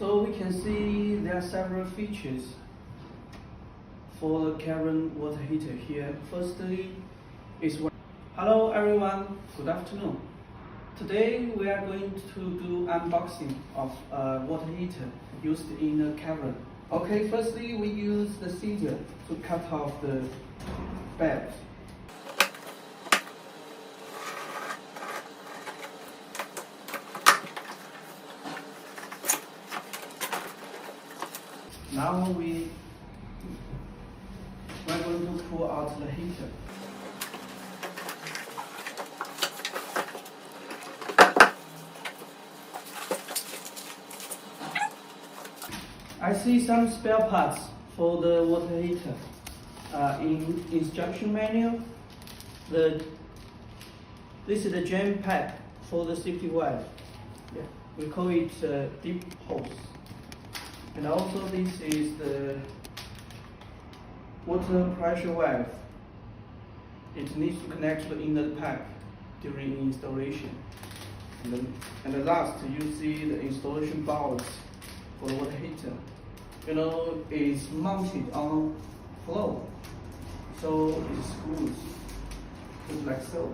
So we can see there are several features for the caravan water heater here. Firstly, hello everyone, good afternoon. Today we are going to do unboxing of a water heater used in a caravan. Okay, firstly we use the scissors to cut off the bed. Now we're going to pull out the heater. I see some spare parts for the water heater. In instruction manual, this is the jam pack for the safety valve. Yeah, we call it deep hose. And also this is the water pressure valve. It needs to connect to the inner pack during installation. And the last, you see the installation bolts for the water heater. You know, it's mounted on floor, so it screws, just like so.